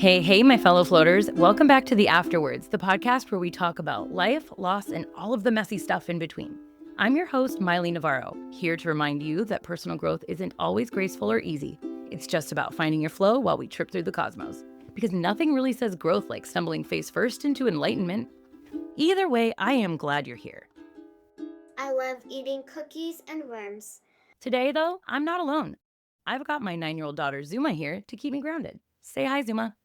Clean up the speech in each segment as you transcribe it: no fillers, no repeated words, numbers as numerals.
Hey, my fellow floaters. Welcome back to The Afterwards, the podcast where we talk about life, loss, and all of the messy stuff in between. I'm your host, Maile Navarro, here to remind you that personal growth isn't always graceful or easy. It's just about finding your flow while we trip through the cosmos. Because nothing really says growth like stumbling face first into enlightenment. Either way, I am glad you're here. I love eating cookies and worms. Today, though, I'm not alone. I've got my 9-year-old daughter, Zuma, here to keep me grounded. Say hi, Zuma.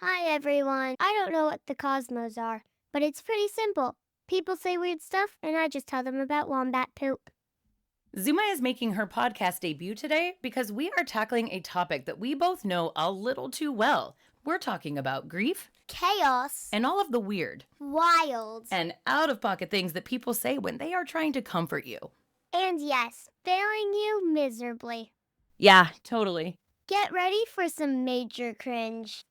Hi, everyone. I don't know what the cosmos are, but it's pretty simple. People say weird stuff, and I just tell them about wombat poop. Zuma is making her podcast debut today because we are tackling a topic that we both know a little too well. We're talking about grief, Chaos, and all of the weird, wild, and out-of-pocket things that people say when they are trying to comfort you. and yes, failing you miserably. Yeah, totally. Get ready for some major cringe.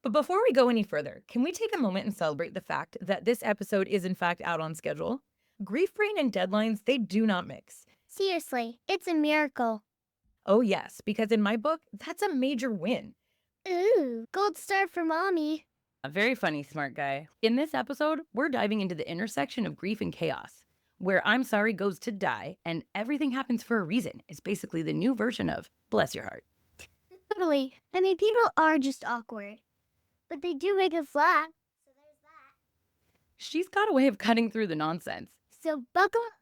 But before we go any further, can we take a moment and celebrate the fact that this episode is in fact out on schedule? Grief brain and deadlines, they do not mix. Seriously, it's a miracle. Oh yes, because in my book, that's a major win. Ooh, gold star for mommy. A very funny, smart guy. In this episode, we're diving into the intersection of grief and chaos, where I'm sorry goes to die and everything happens for a reason is basically the new version of bless your heart. Totally. I mean, people are just awkward. But they do make us laugh. So there's that. She's got a way of cutting through the nonsense. So buckle up.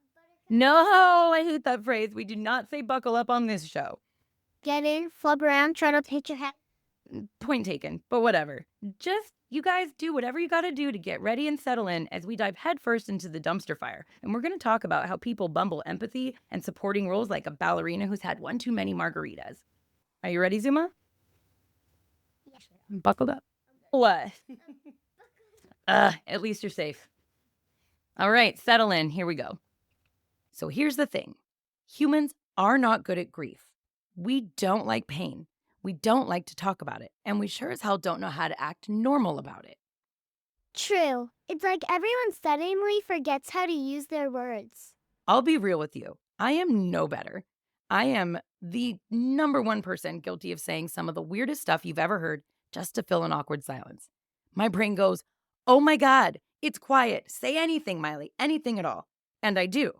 No, I hate that phrase. We do not say buckle up on this show. Get in, flub around, try not to hit your head. Point taken, but whatever. Just, you guys do whatever you gotta do to get ready and settle in as we dive headfirst into the dumpster fire. And we're gonna talk about how people bumble empathy and supporting roles like a ballerina who's had one too many margaritas. Are you ready, Zuma? Yeah. Buckled up. What? At least you're safe. All right, settle in. Here we go. So here's the thing. Humans are not good at grief. We don't like pain. We don't like to talk about it. And we sure as hell don't know how to act normal about it. True. It's like everyone suddenly forgets how to use their words. I'll be real with you. I am no better. I am the number one person guilty of saying some of the weirdest stuff you've ever heard just to fill an awkward silence. My brain goes, oh my God, it's quiet. Say anything, Maile, anything at all. And I do.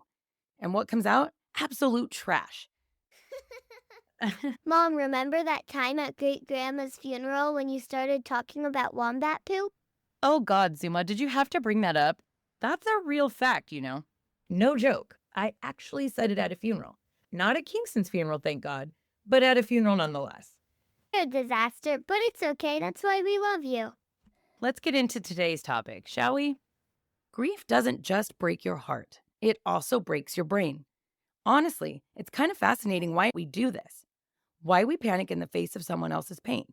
And what comes out? Absolute trash. Mom, remember that time at Great-Grandma's funeral when you started talking about wombat poop? Oh God, Zuma, did you have to bring that up? That's a real fact, you know. No joke. I actually said it at a funeral. Not at Kingston's funeral, thank God, but at a funeral nonetheless. You're a disaster, but it's okay. That's why we love you. Let's get into today's topic, shall we? Grief doesn't just break your heart. It also breaks your brain. Honestly, it's kind of fascinating why we do this. Why we panic in the face of someone else's pain.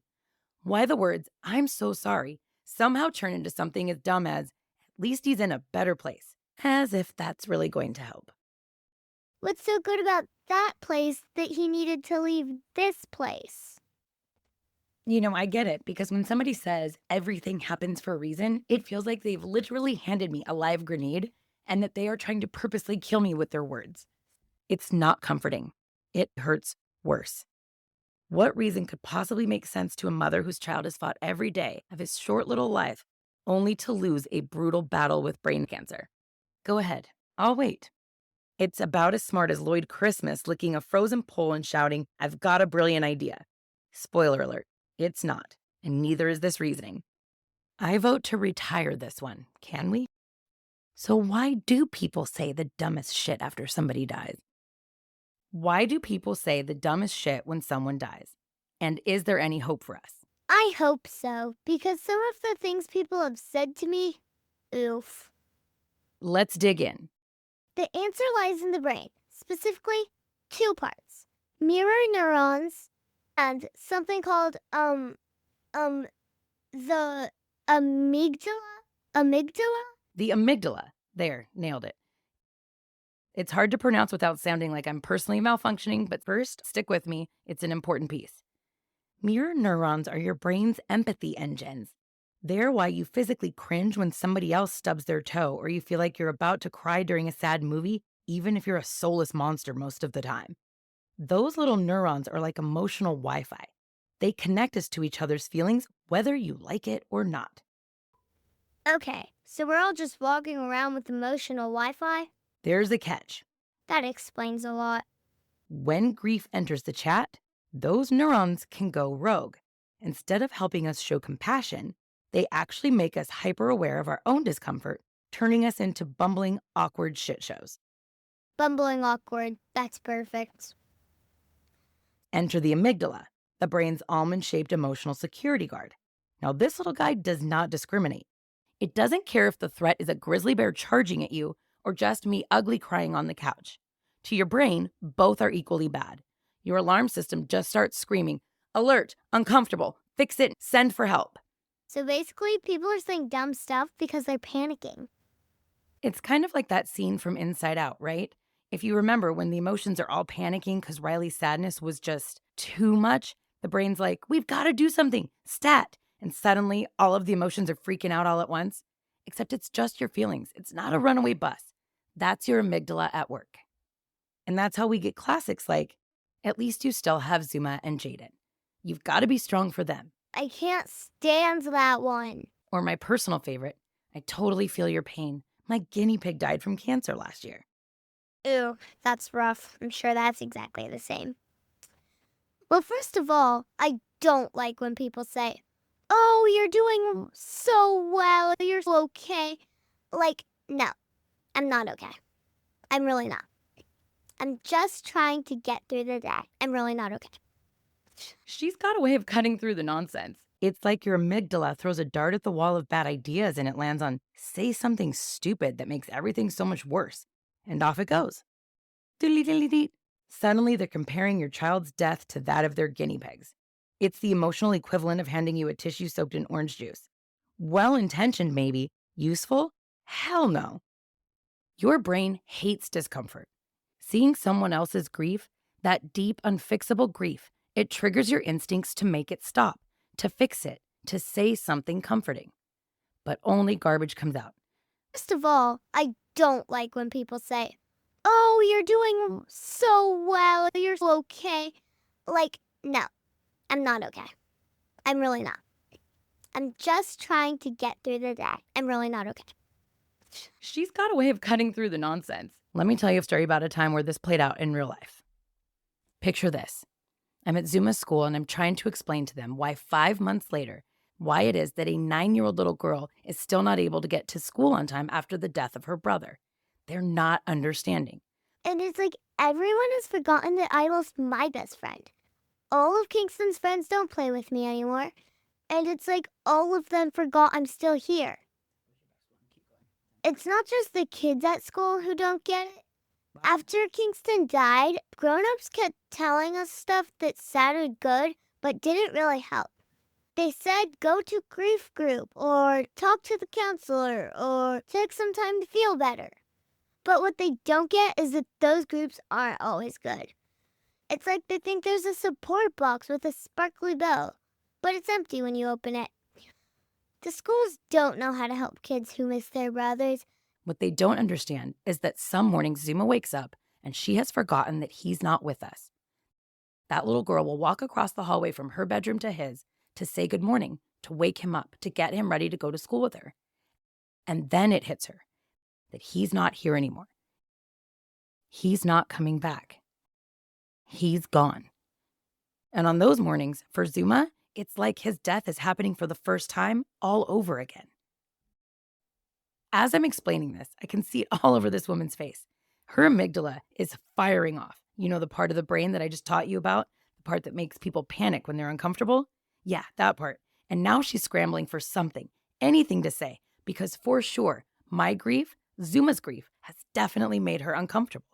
Why the words, I'm so sorry, somehow turn into something as dumb as, at least he's in a better place. As if that's really going to help. What's so good about that place that he needed to leave this place? You know, I get it, because when somebody says everything happens for a reason, it feels like they've literally handed me a live grenade and that they are trying to purposely kill me with their words. It's not comforting. It hurts worse. What reason could possibly make sense to a mother whose child has fought every day of his short little life only to lose a brutal battle with brain cancer? Go ahead. I'll wait. It's about as smart as Lloyd Christmas licking a frozen pole and shouting, I've got a brilliant idea. Spoiler alert, it's not, and neither is this reasoning. I vote to retire this one, can we? So why do people say the dumbest shit after somebody dies? Why do people say the dumbest shit when someone dies? And is there any hope for us? I hope so, because some of the things people have said to me, oof. Let's dig in. The answer lies in the brain, specifically 2 parts. Mirror neurons and something called, the amygdala? Amygdala? The amygdala. There, nailed it. It's hard to pronounce without sounding like I'm personally malfunctioning, but first, stick with me. It's an important piece. Mirror neurons are your brain's empathy engines. They're why you physically cringe when somebody else stubs their toe or you feel like you're about to cry during a sad movie, even if you're a soulless monster most of the time. Those little neurons are like emotional Wi-Fi. They connect us to each other's feelings whether you like it or not. Okay, so we're all just walking around with emotional Wi-Fi? There's a catch. That explains a lot. When grief enters the chat, those neurons can go rogue. Instead of helping us show compassion, they actually make us hyper aware of our own discomfort, turning us into bumbling, awkward shit shows. Bumbling awkward. That's perfect. Enter the amygdala, the brain's almond shaped emotional security guard. Now, this little guy does not discriminate. It doesn't care if the threat is a grizzly bear charging at you or just me ugly crying on the couch. To your brain, both are equally bad. Your alarm system just starts screaming, alert, uncomfortable, fix it, send for help. So basically, people are saying dumb stuff because they're panicking. It's kind of like that scene from Inside Out, right? If you remember when the emotions are all panicking because Riley's sadness was just too much, the brain's like, we've got to do something, stat. And suddenly all of the emotions are freaking out all at once. Except it's just your feelings. It's not a runaway bus. That's your amygdala at work. And that's how we get classics like, at least you still have Zuma and Jaden. You've got to be strong for them. I can't stand that one. Or my personal favorite, I totally feel your pain. My guinea pig died from cancer last year. Ew, that's rough. I'm sure that's exactly the same. Well, first of all, I don't like when people say, oh, you're doing so well, you're okay. Like, no, I'm not okay. I'm really not. I'm just trying to get through the day. I'm really not okay. She's got a way of cutting through the nonsense. It's like your amygdala throws a dart at the wall of bad ideas and it lands on, say something stupid that makes everything so much worse. And off it goes. Doodly-doodly-dee. Suddenly, they're comparing your child's death to that of their guinea pigs. It's the emotional equivalent of handing you a tissue soaked in orange juice. Well-intentioned, maybe. Useful? Hell no. Your brain hates discomfort. Seeing someone else's grief, that deep, unfixable grief, it triggers your instincts to make it stop, to fix it, to say something comforting. But only garbage comes out. First of all, I don't like when people say, oh, you're doing so well, you're okay. Like, no, I'm not okay. I'm really not. I'm just trying to get through the day. I'm really not okay. She's got a way of cutting through the nonsense. Let me tell you a story about a time where this played out in real life. Picture this. I'm at Zuma's school and I'm trying to explain to them why 5 months later, why it is that a 9-year-old little girl is still not able to get to school on time after the death of her brother. They're not understanding. And it's like everyone has forgotten that I lost my best friend. All of Kingston's friends don't play with me anymore. And it's like all of them forgot I'm still here. It's not just the kids at school who don't get it. After Kingston died, grown-ups kept telling us stuff that sounded good but didn't really help. They said go to grief group or talk to the counselor or take some time to feel better. But what they don't get is that those groups aren't always good. It's like they think there's a support box with a sparkly bell, but it's empty when you open it. The schools don't know how to help kids who miss their brothers. What they don't understand is that some mornings Zuma wakes up and she has forgotten that he's not with us. That little girl will walk across the hallway from her bedroom to his to say good morning, to wake him up, to get him ready to go to school with her. And then it hits her that he's not here anymore. He's not coming back. He's gone. And on those mornings, for Zuma, it's like his death is happening for the first time all over again. As I'm explaining this, I can see it all over this woman's face. Her amygdala is firing off. You know the part of the brain that I just taught you about? The part that makes people panic when they're uncomfortable? Yeah, that part. And now she's scrambling for something, anything to say, because for sure, my grief, Zuma's grief, has definitely made her uncomfortable.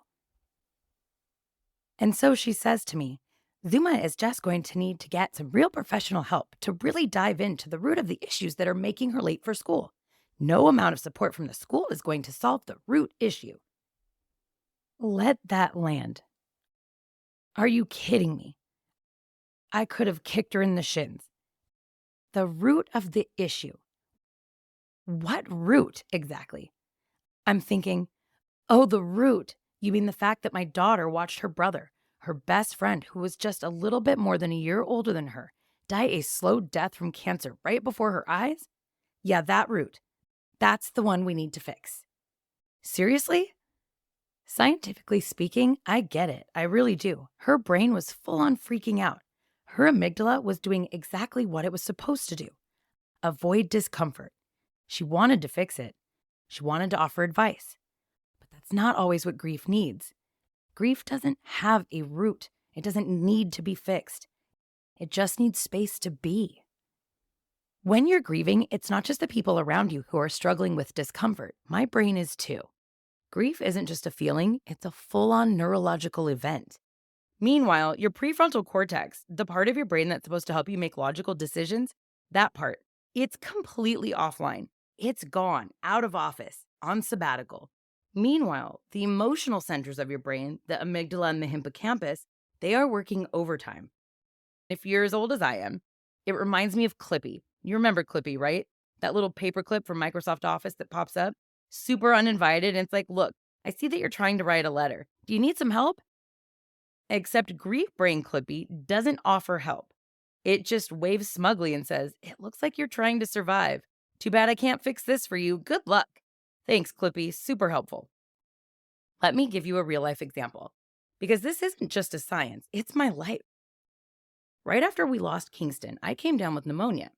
And so she says to me, Zuma is just going to need to get some real professional help to really dive into the root of the issues that are making her late for school. No amount of support from the school is going to solve the root issue. Let that land. Are you kidding me? I could have kicked her in the shins. The root of the issue. What root exactly? I'm thinking, oh, the root. You mean the fact that my daughter watched her brother, her best friend, who was just a little bit more than a year older than her, die a slow death from cancer right before her eyes? Yeah, that root. That's the one we need to fix. Seriously? Scientifically speaking, I get it. I really do. Her brain was full on freaking out. Her amygdala was doing exactly what it was supposed to do: avoid discomfort. She wanted to fix it. She wanted to offer advice. But that's not always what grief needs. Grief doesn't have a root, it doesn't need to be fixed. It just needs space to be. When you're grieving, it's not just the people around you who are struggling with discomfort. My brain is too. Grief isn't just a feeling, it's a full on neurological event. Meanwhile, your prefrontal cortex, the part of your brain that's supposed to help you make logical decisions, that part, it's completely offline. It's gone, out of office, on sabbatical. Meanwhile, the emotional centers of your brain, the amygdala and the hippocampus, they are working overtime. If you're as old as I am, it reminds me of Clippy. You remember Clippy, right? That little paperclip from Microsoft Office that pops up? Super uninvited, and it's like, look, I see that you're trying to write a letter. Do you need some help? Except Grief Brain Clippy doesn't offer help. It just waves smugly and says, "It looks like you're trying to survive. Too bad I can't fix this for you. Good luck." Thanks, Clippy. Super helpful. Let me give you a real life example, because this isn't just a science, it's my life. Right after we lost Kingston, I came down with pneumonia.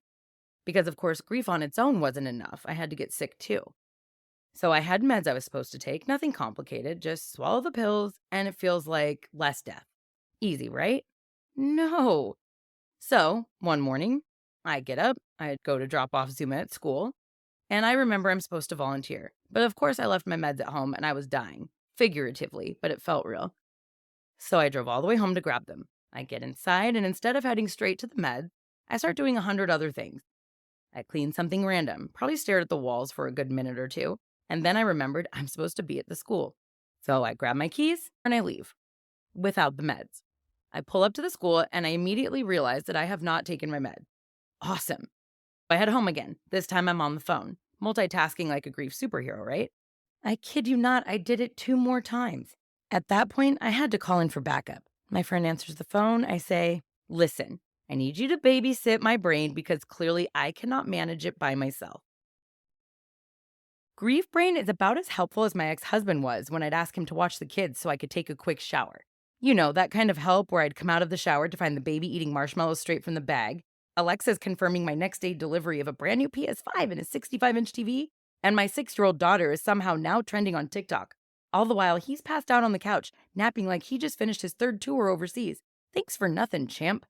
Because, of course, grief on its own wasn't enough. I had to get sick too. So I had meds I was supposed to take, nothing complicated, just swallow the pills, and it feels like less death. Easy, right? No. So one morning, I get up, I go to drop off Zuma at school, and I remember I'm supposed to volunteer. But of course, I left my meds at home and I was dying, figuratively, but it felt real. So I drove all the way home to grab them. I get inside, and instead of heading straight to the meds, I start doing 100 other things. I cleaned something random, probably stared at the walls for a good minute or two, and then I remembered I'm supposed to be at the school. So I grab my keys and I leave, without the meds. I pull up to the school and I immediately realize that I have not taken my med. Awesome. I head home again. This time I'm on the phone, multitasking like a grief superhero, right? I kid you not, I did it 2 more times. At that point, I had to call in for backup. My friend answers the phone. I say, "Listen, I need you to babysit my brain because clearly I cannot manage it by myself." Grief Brain is about as helpful as my ex-husband was when I'd ask him to watch the kids so I could take a quick shower. You know, that kind of help where I'd come out of the shower to find the baby eating marshmallows straight from the bag, Alexa's confirming my next day delivery of a brand new PS5 and a 65-inch TV, and my 6-year-old daughter is somehow now trending on TikTok. All the while, he's passed out on the couch, napping like he just finished his 3rd tour overseas. Thanks for nothing, champ.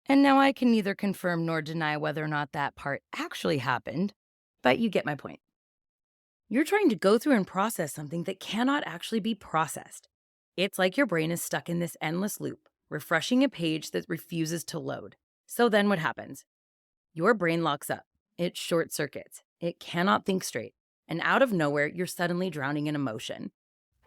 And now I can neither confirm nor deny whether or not that part actually happened, but you get my point. You're trying to go through and process something that cannot actually be processed. It's like your brain is stuck in this endless loop, refreshing a page that refuses to load. So then what happens? Your brain locks up. It short circuits. It cannot think straight. And out of nowhere, you're suddenly drowning in emotion.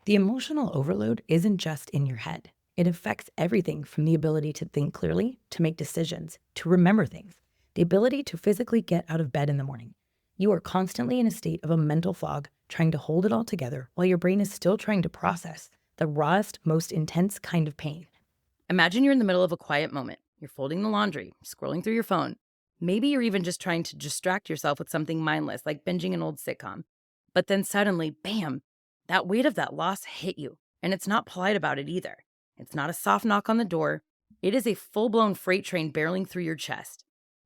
The emotional overload isn't just in your head. It affects everything from the ability to think clearly, to make decisions, to remember things, the ability to physically get out of bed in the morning. You are constantly in a state of a mental fog, trying to hold it all together while your brain is still trying to process the rawest, most intense kind of pain. Imagine you're in the middle of a quiet moment. You're folding the laundry, scrolling through your phone. Maybe you're even just trying to distract yourself with something mindless, like binging an old sitcom. But then suddenly, bam, that weight of that loss hit you. And it's not polite about it either. It's not a soft knock on the door. It is a full-blown freight train barreling through your chest.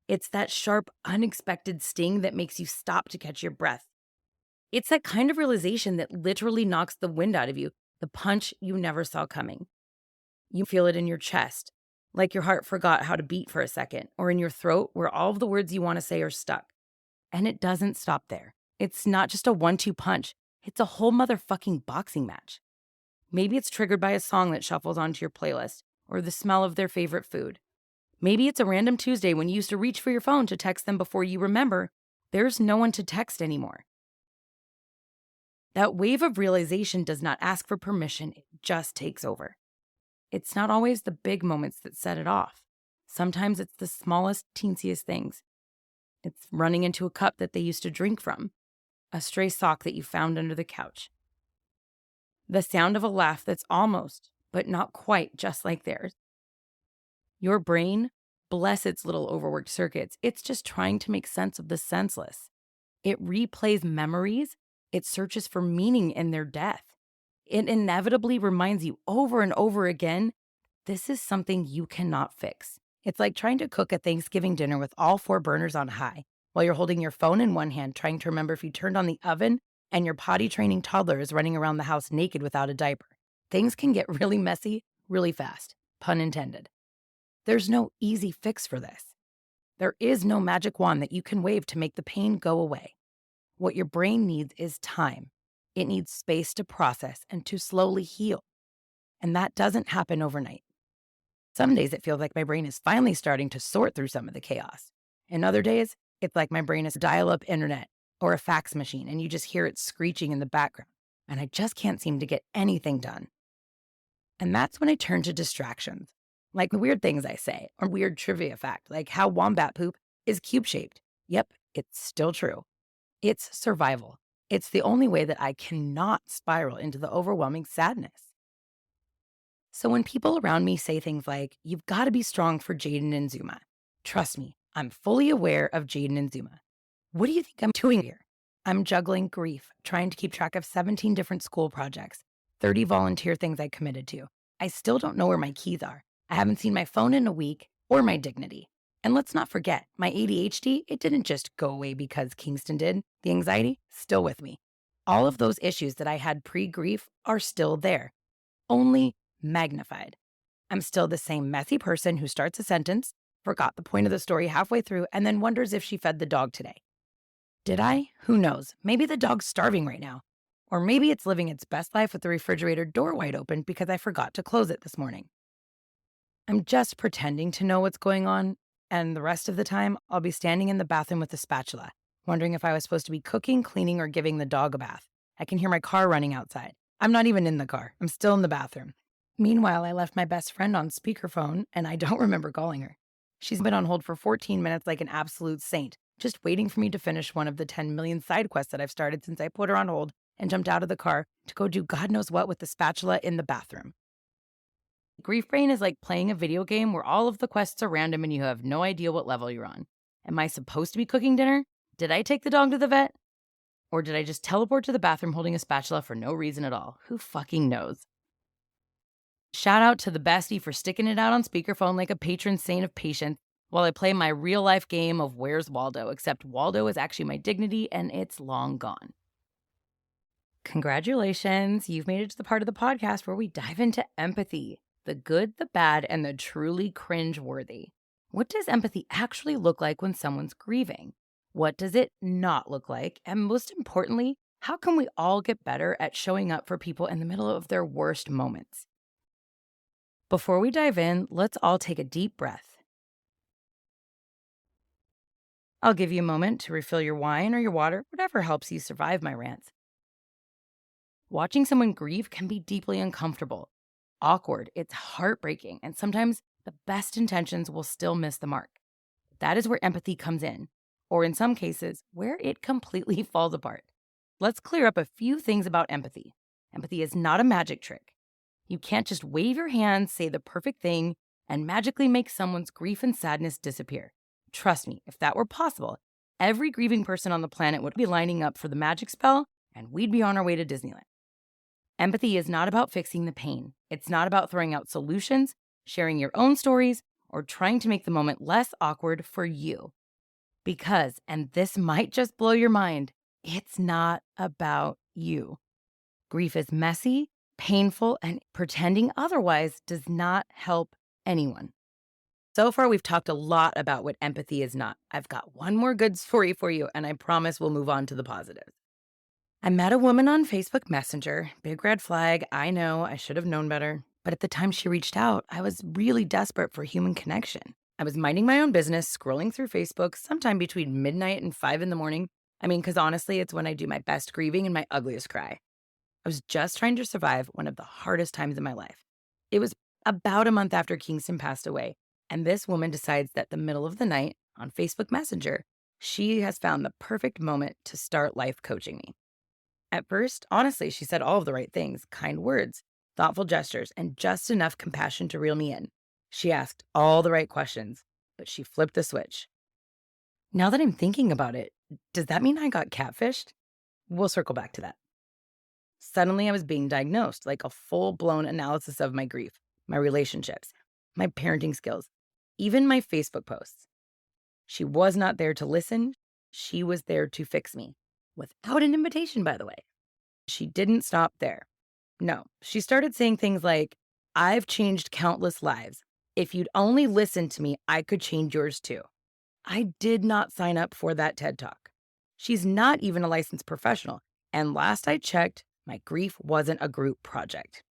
It's that sharp, unexpected sting that makes you stop to catch your breath. It's that kind of realization that literally knocks the wind out of you, the punch you never saw coming. You feel it in your chest, like your heart forgot how to beat for a second, or in your throat where all of the words you want to say are stuck. And it doesn't stop there. It's not just a 1-2 punch. It's a whole motherfucking boxing match. Maybe it's triggered by a song that shuffles onto your playlist, or the smell of their favorite food. Maybe it's a random Tuesday when you used to reach for your phone to text them before you remember there's no one to text anymore. That wave of realization does not ask for permission, it just takes over. It's not always the big moments that set it off. Sometimes it's the smallest, teensiest things. It's running into a cup that they used to drink from, a stray sock that you found under the couch, the sound of a laugh that's almost, but not quite, just like theirs. Your brain bless its little overworked circuits. It's just trying to make sense of the senseless. It replays memories. It searches for meaning in their death. It inevitably reminds you over and over again, this is something you cannot fix. It's like trying to cook a Thanksgiving dinner with all 4 burners on high while you're holding your phone in one hand, trying to remember if you turned on the oven and your potty training toddler is running around the house naked without a diaper. Things can get really messy really fast, pun intended. There's no easy fix for this. There is no magic wand that you can wave to make the pain go away. What your brain needs is time. It needs space to process and to slowly heal. And that doesn't happen overnight. Some days it feels like my brain is finally starting to sort through some of the chaos. And other days, it's like my brain is dial-up internet or a fax machine and you just hear it screeching in the background. And I just can't seem to get anything done. And that's when I turn to distractions, like the weird things I say or weird trivia fact, like how wombat poop is cube-shaped. Yep, it's still true. It's survival. It's the only way that I cannot spiral into the overwhelming sadness. So when people around me say things like, you've got to be strong for Jaden and Zuma, trust me, I'm fully aware of Jaden and Zuma. What do you think I'm doing here? I'm juggling grief, trying to keep track of 17 different school projects, 30 volunteer things I committed to. I still don't know where my keys are. I haven't seen my phone in a week or my dignity. And let's not forget, my ADHD, it didn't just go away because Kingston did. The anxiety, still with me. All of those issues that I had pre-grief are still there, only magnified. I'm still the same messy person who starts a sentence, forgot the point of the story halfway through, and then wonders if she fed the dog today. Did I? Who knows? Maybe the dog's starving right now. Or maybe it's living its best life with the refrigerator door wide open because I forgot to close it this morning. I'm just pretending to know what's going on, and the rest of the time, I'll be standing in the bathroom with a spatula, wondering if I was supposed to be cooking, cleaning, or giving the dog a bath. I can hear my car running outside. I'm not even in the car. I'm still in the bathroom. Meanwhile, I left my best friend on speakerphone, and I don't remember calling her. She's been on hold for 14 minutes like an absolute saint, just waiting for me to finish one of the 10 million side quests that I've started since I put her on hold and jumped out of the car to go do God knows what with the spatula in the bathroom. Grief Brain is like playing a video game where all of the quests are random and you have no idea what level you're on. Am I supposed to be cooking dinner? Did I take the dog to the vet? Or did I just teleport to the bathroom holding a spatula for no reason at all? Who fucking knows? Shout out to the bestie for sticking it out on speakerphone like a patron saint of patience while I play my real life game of Where's Waldo, except Waldo is actually my dignity and it's long gone. Congratulations, you've made it to the part of the podcast where we dive into empathy, the good, the bad, and the truly cringe-worthy. What does empathy actually look like when someone's grieving? What does it not look like? And most importantly, how can we all get better at showing up for people in the middle of their worst moments? Before we dive in, let's all take a deep breath. I'll give you a moment to refill your wine or your water, whatever helps you survive my rants. Watching someone grieve can be deeply uncomfortable, awkward, it's heartbreaking, and sometimes the best intentions will still miss the mark. That is where empathy comes in, or in some cases, where it completely falls apart. Let's clear up a few things about empathy. Empathy is not a magic trick. You can't just wave your hands, say the perfect thing, and magically make someone's grief and sadness disappear. Trust me, if that were possible, every grieving person on the planet would be lining up for the magic spell, and we'd be on our way to Disneyland. Empathy is not about fixing the pain. It's not about throwing out solutions, sharing your own stories, or trying to make the moment less awkward for you. Because, and this might just blow your mind, it's not about you. Grief is messy, painful, and pretending otherwise does not help anyone. So far, we've talked a lot about what empathy is not. I've got one more good story for you, and I promise we'll move on to the positives. I met a woman on Facebook Messenger. Big red flag. I know, I should have known better. But at the time she reached out, I was really desperate for human connection. I was minding my own business, scrolling through Facebook sometime between midnight and 5 in the morning. Because honestly, it's when I do my best grieving and my ugliest cry. I was just trying to survive one of the hardest times in my life. It was about a month after Kingston passed away, and this woman decides that the middle of the night on Facebook Messenger, she has found the perfect moment to start life coaching me. At first, honestly, she said all of the right things, kind words, thoughtful gestures, and just enough compassion to reel me in. She asked all the right questions, but she flipped the switch. Now that I'm thinking about it, does that mean I got catfished? We'll circle back to that. Suddenly, I was being diagnosed, like a full blown analysis of my grief, my relationships, my parenting skills, even my Facebook posts. She was not there to listen. She was there to fix me, without an invitation, by the way. She didn't stop there. No, she started saying things like, I've changed countless lives. If you'd only listen to me, I could change yours too. I did not sign up for that TED Talk. She's not even a licensed professional. And last I checked, my grief wasn't a group project.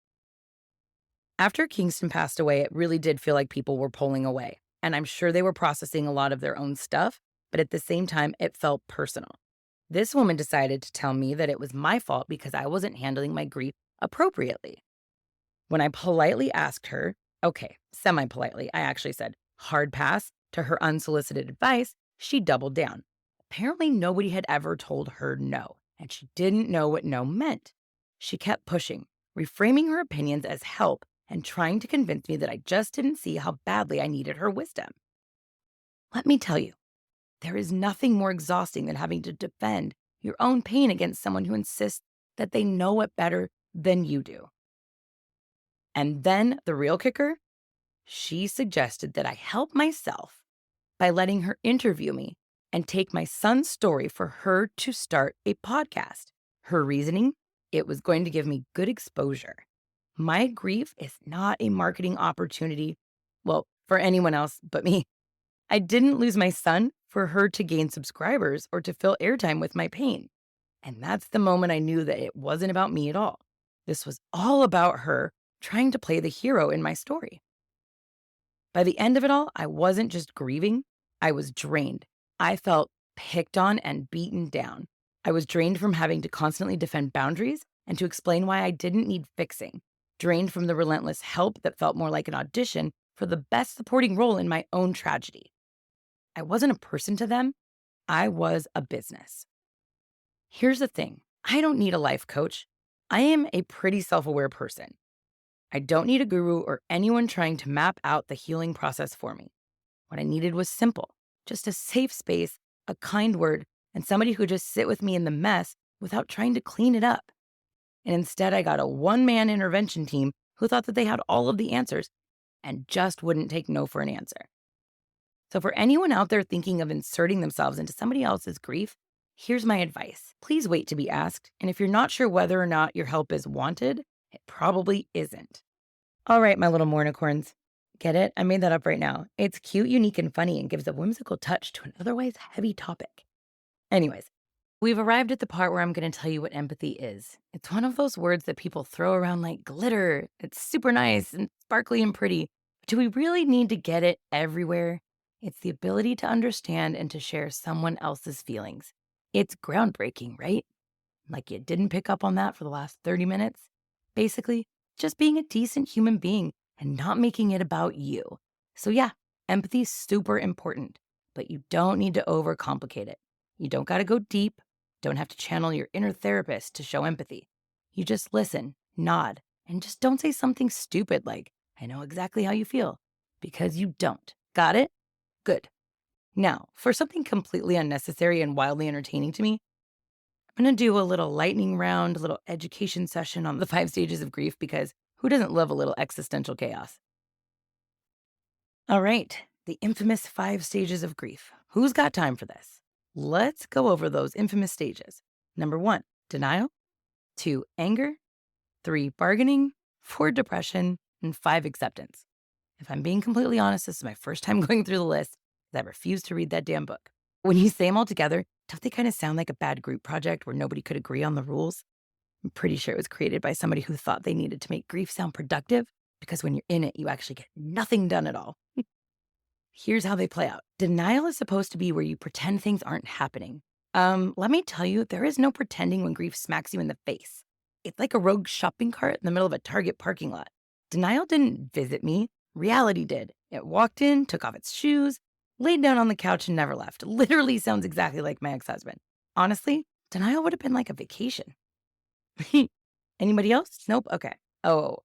After Kingston passed away, it really did feel like people were pulling away. And I'm sure they were processing a lot of their own stuff, but at the same time, it felt personal. This woman decided to tell me that it was my fault because I wasn't handling my grief appropriately. When I politely asked her, okay, semi-politely, I actually said hard pass to her unsolicited advice, she doubled down. Apparently, nobody had ever told her no, and she didn't know what no meant. She kept pushing, reframing her opinions as help and trying to convince me that I just didn't see how badly I needed her wisdom. Let me tell you, there is nothing more exhausting than having to defend your own pain against someone who insists that they know it better than you do. And then the real kicker, she suggested that I help myself by letting her interview me and take my son's story for her to start a podcast. Her reasoning, it was going to give me good exposure. My grief is not a marketing opportunity, well, for anyone else but me. I didn't lose my son for her to gain subscribers or to fill airtime with my pain. And that's the moment I knew that it wasn't about me at all. This was all about her trying to play the hero in my story. By the end of it all, I wasn't just grieving, I was drained. I felt picked on and beaten down. I was drained from having to constantly defend boundaries and to explain why I didn't need fixing. Drained from the relentless help that felt more like an audition for the best supporting role in my own tragedy. I wasn't a person to them, I was a business. Here's the thing, I don't need a life coach. I am a pretty self-aware person. I don't need a guru or anyone trying to map out the healing process for me. What I needed was simple, just a safe space, a kind word, and somebody who could just sit with me in the mess without trying to clean it up. And instead, I got a one-man intervention team who thought that they had all of the answers and just wouldn't take no for an answer. So for anyone out there thinking of inserting themselves into somebody else's grief, here's my advice. Please wait to be asked. And if you're not sure whether or not your help is wanted, it probably isn't. All right, my little mournicorns. Get it? I made that up right now. It's cute, unique, and funny and gives a whimsical touch to an otherwise heavy topic. Anyways, we've arrived at the part where I'm going to tell you what empathy is. It's one of those words that people throw around like glitter. It's super nice and sparkly and pretty. But do we really need to get it everywhere? It's the ability to understand and to share someone else's feelings. It's groundbreaking, right? Like you didn't pick up on that for the last 30 minutes? Basically, just being a decent human being and not making it about you. So yeah, empathy is super important, but you don't need to overcomplicate it. You don't got to go deep, don't have to channel your inner therapist to show empathy. You just listen, nod, and just don't say something stupid like, I know exactly how you feel, because you don't. Got it? Good. Now, for something completely unnecessary and wildly entertaining to me, I'm going to do a little lightning round, a little education session on the 5 stages of grief because who doesn't love a little existential chaos? All right, the infamous 5 stages of grief. Who's got time for this? Let's go over those infamous stages. Number 1, denial. 2, anger. 3, bargaining. 4, depression. And 5, acceptance. If I'm being completely honest, this is my first time going through the list because I refuse to read that damn book. When you say them all together, don't they kind of sound like a bad group project where nobody could agree on the rules? I'm pretty sure it was created by somebody who thought they needed to make grief sound productive because when you're in it, you actually get nothing done at all. Here's how they play out. Denial is supposed to be where you pretend things aren't happening. Let me tell you, there is no pretending when grief smacks you in the face. It's like a rogue shopping cart in the middle of a Target parking lot. Denial didn't visit me. Reality did. It walked in, took off its shoes, laid down on the couch and never left. Literally sounds exactly like my ex-husband. Honestly, denial would have been like a vacation. Anybody else? Nope. Okay. Oh,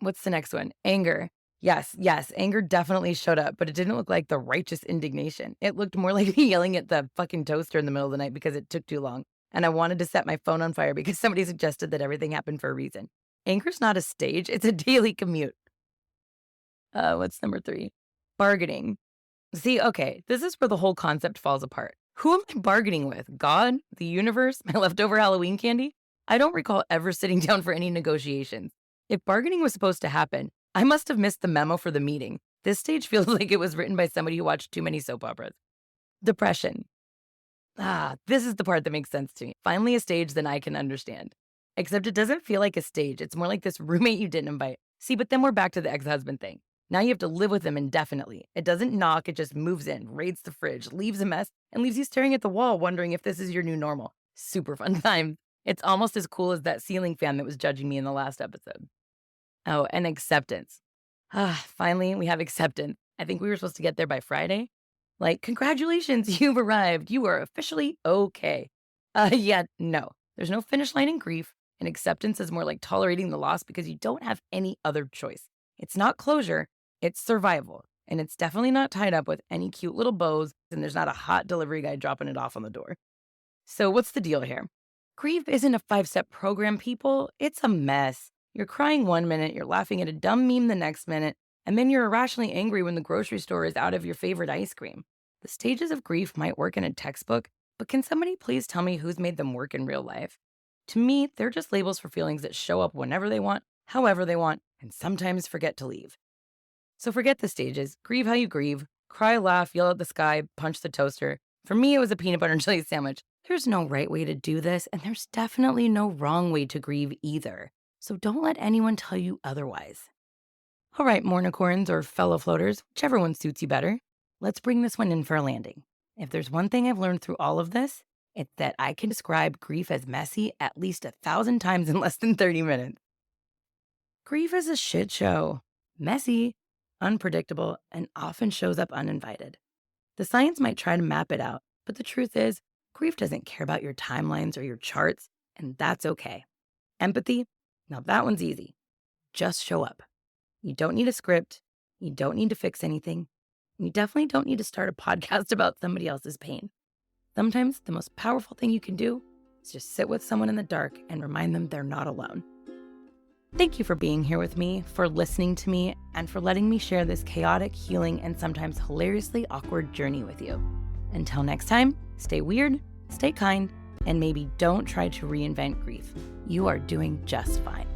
what's the next one? Anger. Yes, yes, anger definitely showed up, but it didn't look like the righteous indignation. It looked more like me yelling at the fucking toaster in the middle of the night because it took too long. And I wanted to set my phone on fire because somebody suggested that everything happened for a reason. Anger's not a stage, it's a daily commute. What's number 3? Bargaining. See, okay, this is where the whole concept falls apart. Who am I bargaining with? God? The universe? My leftover Halloween candy? I don't recall ever sitting down for any negotiations. If bargaining was supposed to happen, I must have missed the memo for the meeting. This stage feels like it was written by somebody who watched too many soap operas. Depression. This is the part that makes sense to me. Finally, a stage that I can understand. Except it doesn't feel like a stage. It's more like this roommate you didn't invite. See, but then we're back to the ex husband thing. Now you have to live with him indefinitely. It doesn't knock, it just moves in, raids the fridge, leaves a mess, and leaves you staring at the wall, wondering if this is your new normal. Super fun time. It's almost as cool as that ceiling fan that was judging me in the last episode. Oh, and acceptance. Finally, we have acceptance. I think we were supposed to get there by Friday. Like, congratulations, you've arrived. You are officially okay. Yeah, no. There's no finish line in grief, and acceptance is more like tolerating the loss because you don't have any other choice. It's not closure, it's survival. And it's definitely not tied up with any cute little bows, and there's not a hot delivery guy dropping it off on the door. So, what's the deal here? Grief isn't a 5-step program, people. It's a mess. You're crying one minute, you're laughing at a dumb meme the next minute, and then you're irrationally angry when the grocery store is out of your favorite ice cream. The stages of grief might work in a textbook, but can somebody please tell me who's made them work in real life? To me, they're just labels for feelings that show up whenever they want, however they want, and sometimes forget to leave. So forget the stages, grieve how you grieve, cry, laugh, yell at the sky, punch the toaster. For me, it was a peanut butter and jelly sandwich. There's no right way to do this, and there's definitely no wrong way to grieve either. So don't let anyone tell you otherwise. All right, Mornicorns or fellow floaters, whichever one suits you better, let's bring this one in for a landing. If there's one thing I've learned through all of this, it's that I can describe grief as messy at least 1,000 times in less than 30 minutes. Grief is a shit show. Messy, unpredictable, and often shows up uninvited. The science might try to map it out, but the truth is, grief doesn't care about your timelines or your charts, and that's okay. Empathy? Now that one's easy. Just show up. You don't need a script. You don't need to fix anything. You definitely don't need to start a podcast about somebody else's pain. Sometimes the most powerful thing you can do is just sit with someone in the dark and remind them they're not alone. Thank you for being here with me, for listening to me, and for letting me share this chaotic, healing, and sometimes hilariously awkward journey with you. Until next time, stay weird, stay kind, and maybe don't try to reinvent grief. You are doing just fine.